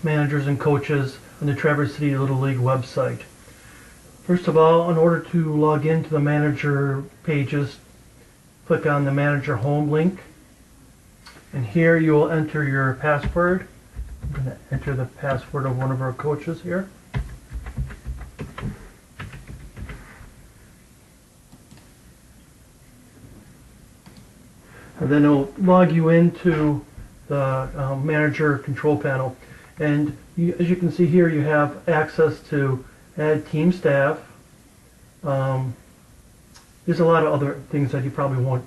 managers and coaches on the Traverse City Little League website. First of all, in order to log into the manager pages, click on the manager home link, and here you will enter your password. I'm going to enter the password of one of our coaches here. And then it'll log you into the manager control panel. And as you can see here, you have access to add team staff. There's a lot of other things that you probably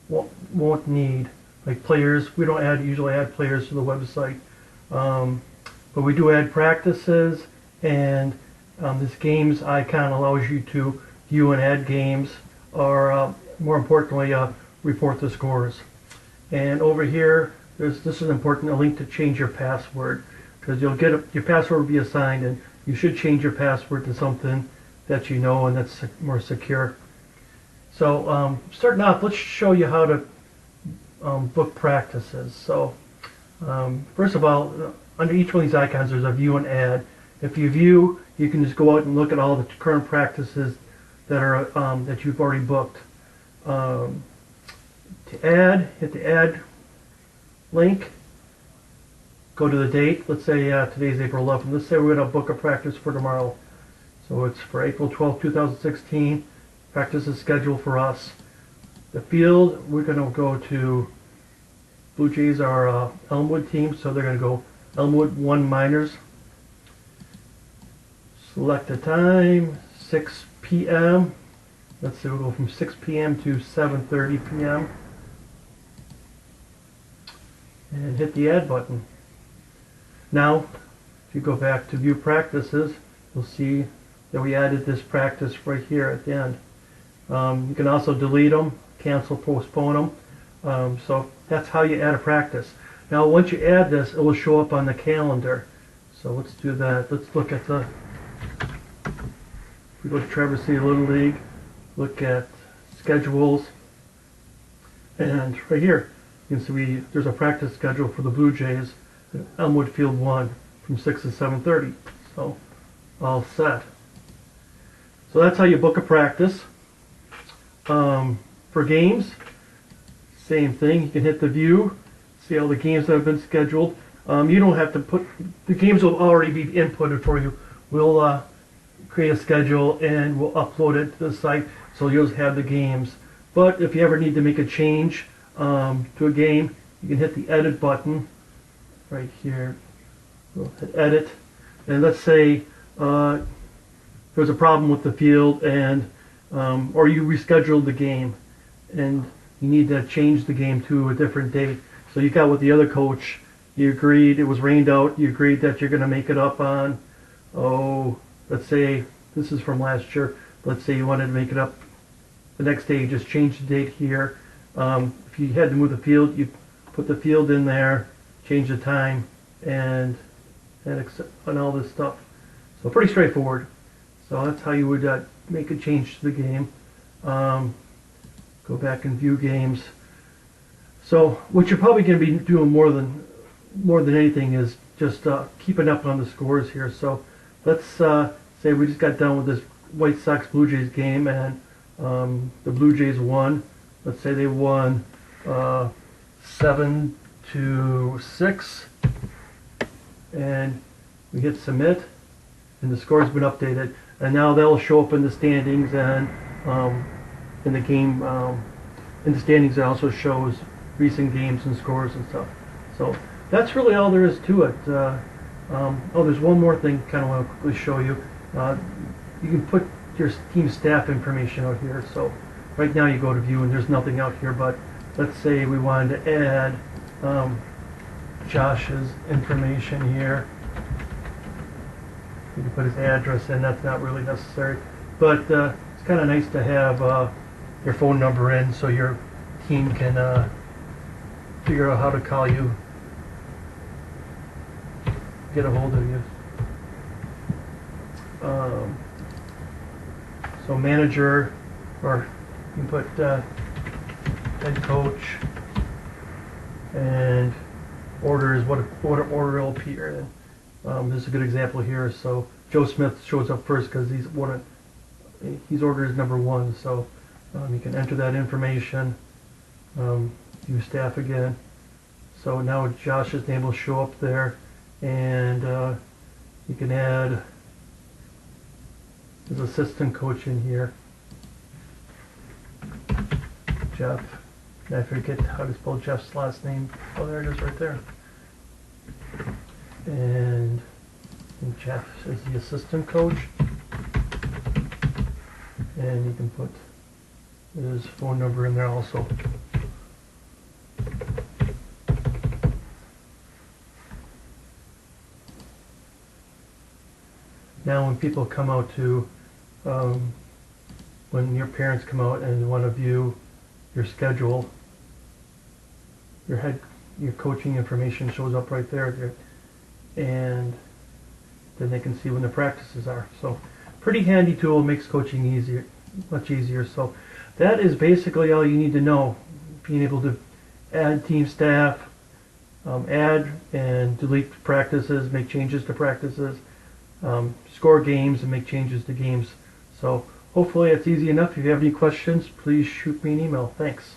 won't need, like players. We don't usually add players to the website, but we do add practices, and this games icon allows you to view and add games, or more importantly, report the scores. And over here, this is important, a link to change your password, because you'll get your password will be assigned, and you should change your password to something that you know and that's more secure. So starting off, let's show you how to book practices. So first of all, under each one of these icons there's a view and add. If you view, you can just go out and look at all the current practices that are that you've already booked. To add, hit the add link, go to the date. Let's say today's April 11th. Let's say we're going to book a practice for tomorrow. So it's for April 12th, 2016. Practice is scheduled for us. The field, we're going to go to Blue Jays, our Elmwood team, so they're going to go Elmwood 1 Miners. Select a time, 6 p.m. Let's say we'll go from 6 p.m. to 7:30 p.m. and hit the add button. Now, if you go back to view practices, you'll see that we added this practice right here at the end. You can also delete them, cancel, postpone them. So that's how you add a practice. Now once you add this, it will show up on the calendar. So let's do that. Let's look at the, we go to Traverse City Little League, look at schedules, and right here you can see there's a practice schedule for the Blue Jays at Elmwood Field 1 from 6 to 7:30. So all set. So that's how you book a practice. For games, same thing. You can hit the view, see all the games that have been scheduled. You don't have to put, the games will already be inputted for you. We'll create a schedule and we'll upload it to the site, so you'll have the games. But if you ever need to make a change to a game, you can hit the edit button right here. We'll hit edit, and let's say there's a problem with the field, and or you rescheduled the game and you need to change the game to a different date. So you got with the other coach, you agreed, it was rained out, you agreed that you're going to make it up on, let's say, this is from last year, let's say you wanted to make it up the next day, you just change the date here. If you had to move the field, you put the field in there, change the time, and all this stuff. So pretty straightforward. So that's how you would make a change to the game. Go back and view games. So what you're probably going to be doing more than anything is just keeping up on the scores here. So let's say we just got done with this White Sox Blue Jays game, and the Blue Jays won. Let's say they won 7-6, and we hit submit, and the score's been updated. And now they'll show up in the standings, and in the game, in the standings it also shows recent games and scores and stuff. So that's really all there is to it. Oh, there's one more thing kind of want to quickly show you. You can put your team staff information out here. So right now you go to view and there's nothing out here, but let's say we wanted to add Josh's information here. You can put his address in, that's not really necessary. But it's kind of nice to have your phone number in so your team can figure out how to call you, get a hold of you. So manager, or you can put head coach, and order is what order will appear in. This is a good example here. So Joe Smith shows up first because he's ordered as number 1. So you can enter that information. View staff again. So now Josh's name will show up there, and you can add his assistant coach in here, Jeff. And I forget how to spell Jeff's last name. Oh, there it is right there. And Jeff is the assistant coach. And you can put his phone number in there also. Now when people come out to, when your parents come out and want to view your schedule, your coaching information shows up right there, and then they can see when the practices are. So pretty handy tool, makes coaching easier, much easier. So that is basically all you need to know. Being able to add team staff, add and delete practices, make changes to practices, score games and make changes to games. So hopefully it's easy enough. If you have any questions, please shoot me an email. Thanks.